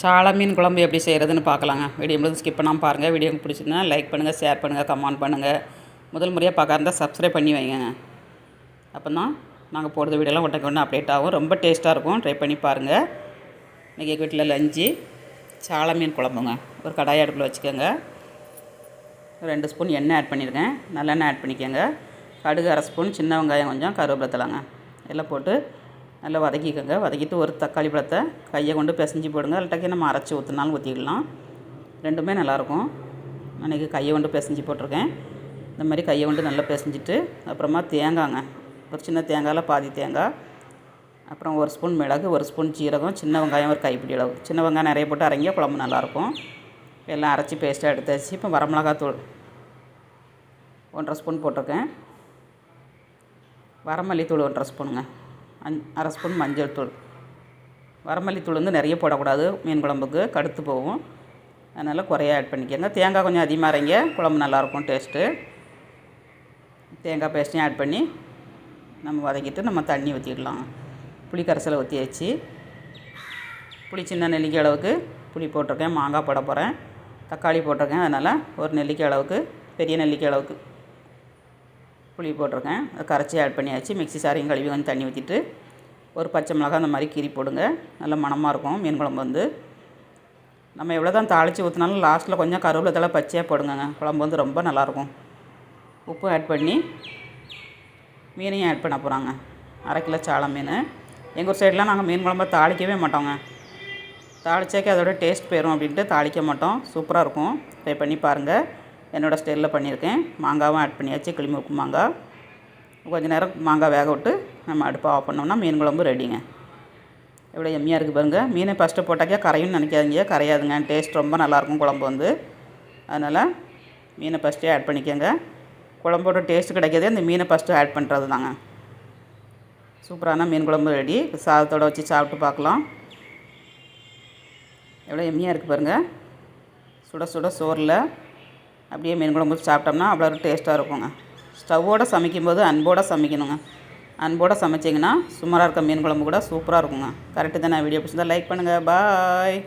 சால மீன் குழம்பு எப்படி செய்கிறதுன்னு பார்க்கலாங்க. வீடியோ முழுவதும் ஸ்கிப் பண்ணாமல் பாருங்கள். வீடியோ பிடிச்சிருந்தா லைக் பண்ணுங்கள், ஷேர் பண்ணுங்கள், கமெண்ட் பண்ணுங்கள். முதல் முறையாக பார்க்க இருந்தால் சப்ஸ்கிரைப் பண்ணி வைங்க. அப்போ தான் நாங்கள் போடுற வீடியோலாம் ஒன்று அப்டேட் ஆகும். ரொம்ப டேஸ்ட்டாக இருக்கும். ட்ரை பண்ணி பாருங்கள். இன்றைக்கி எங்கள் வீட்டில் லஞ்சு சால மீன் குழம்புங்க. ஒரு கடாய் அடுப்பில் வச்சுக்கோங்க. 2 ஸ்பூன் எண்ணெய் ஆட் பண்ணியிருக்கேன். நல்லெண்ணெய் ஆட் பண்ணிக்கோங்க. கடுகு 1/2 ஸ்பூன், சின்ன வெங்காயம் கொஞ்சம், கருவேப்பிலை தழைங்க எல்லாம் போட்டு நல்லா வதக்கிக்கோங்க. வதக்கிட்டு ஒரு தக்காளி பழத்தை கையை கொண்டு பிசைஞ்சு போடுங்க. இல்லாட்டி நம்ம அரைச்சி ஊற்றினாலும் ஊற்றிக்கலாம். ரெண்டுமே நல்லாயிருக்கும். அன்றைக்கி கையை கொண்டு பிசைஞ்சு போட்டிருக்கேன். இந்த மாதிரி கையை கொண்டு நல்லா பிசைஞ்சிட்டு அப்புறமா தேங்காய்ங்க, ஒரு சின்ன தேங்காயில் பாதி தேங்காய், அப்புறம் 1 ஸ்பூன் மிளகு, 1 ஸ்பூன் ஜீரகம், சின்ன வெங்காயம் ஒரு கைப்பிடி அளவு. சின்ன வெங்காயம் நிறைய போட்டு அரைங்க, குழம்பு நல்லாயிருக்கும். எல்லாம் அரைச்சி பேஸ்ட்டாக எடுத்தாச்சு. இப்போ வரமிளகாத்தூள் 1/2 ஸ்பூன் போட்டிருக்கேன். வரமல்லித்தூள் 1/2 ஸ்பூனுங்க. 1/2 ஸ்பூன் மஞ்சள் தூள். வரமல்லித்தூள் வந்து நிறைய போடக்கூடாது, மீன் குழம்புக்கு கடுத்து போகும். அதனால் குறைய ஆட் பண்ணிக்கோங்க. தேங்காய் கொஞ்சம் அதிகமாக அரைங்க, குழம்பு நல்லாயிருக்கும் டேஸ்ட்டு. தேங்காய் பேஸ்ட்டையும் ஆட் பண்ணி நம்ம வதக்கிட்டு நம்ம தண்ணி ஊற்றிடலாம். புளி கரைசலை ஊற்றி வச்சு, புளி சின்ன நெல்லிக்காய் அளவுக்கு புளி போட்டிருக்கேன். மாங்காய் போட போகிறேன், தக்காளி போட்டிருக்கேன். அதனால் ஒரு நெல்லிக்காய் அளவுக்கு, பெரிய நெல்லிக்காய் அளவுக்கு புளி போட்டிருக்கேன். அதை கரைச்சி ஆட் பண்ணியாச்சு. மிக்ஸி சாரையும் கழுவி கொஞ்சம் தண்ணி ஊற்றிட்டு ஒரு பச்சை மிளகாய் அந்த மாதிரி கீரி போடுங்க. நல்ல மணமாக இருக்கும் மீன் குழம்பு வந்து. நம்ம எவ்வளோ தான் தாளித்து ஊற்றினாலும் லாஸ்ட்டில் கொஞ்சம் கருவேப்பிலை தழை பச்சையாக போடுங்க. குழம்பு வந்து ரொம்ப நல்லாயிருக்கும். உப்பு ஆட் பண்ணி மீனையும் ஆட் பண்ண போகிறாங்க. 1/2 கிலோ சால மீன். எங்கள் ஊர் சைடெலாம் நாங்கள் மீன் குழம்பை தாளிக்கவே மாட்டோங்க. தாளிச்சாக்கே அதோட டேஸ்ட் போயிடும் அப்படின்ட்டு தாளிக்க மாட்டோம். சூப்பராக இருக்கும். ட்ரை பண்ணி பாருங்கள். என்னோடய ஸ்டைலில் பண்ணியிருக்கேன். மாங்காவும் ஆட் பண்ணியாச்சு, கிளிமி உப்பு மாங்காய். கொஞ்சம் நேரம் மாங்காய் வேக விட்டு நம்ம அடுப்பை ஆஃப் பண்ணோம்னா மீன் குழம்பு ரெடிங்க. எவ்வளோ எம்மியாக இருக்குது பாருங்கள். மீனை ஃபஸ்ட்டு போட்டாக்கே கரையும்னு நினைக்காதீங்க, கரையாதுங்க. டேஸ்ட் ரொம்ப நல்லாயிருக்கும் குழம்பு வந்து. அதனால் மீனை ஃபஸ்ட்டே ஆட் பண்ணிக்கோங்க. குழம்போட டேஸ்ட்டு கிடைக்கிறதே அந்த மீனை ஃபஸ்ட்டு ஆட் பண்ணுறது தாங்க. சூப்பரான மீன் குழம்பு ரெடி. சாதத்தோடு வச்சு சாப்பிட்டு பார்க்கலாம். எவ்வளோ எம்மியாக இருக்குது பாருங்கள். சுட சுட சோறில் அப்படியே மீன் குழம்பு சாப்பிட்டோம்னா அவ்வளோ ஒரு டேஸ்ட்டாக இருக்குங்க. ஸ்டவ்வோடு சமைக்கும்போது அன்போடு சமைக்கணுங்க. அன்போடு சமைச்சிங்கன்னா சுமாராக இருக்க மீன் குழம்பு கூட சூப்பராக இருக்குங்க. கரெக்டு தானே? வீடியோ பிடிச்சிருந்தா லைக் பண்ணுங்கள். பாய்.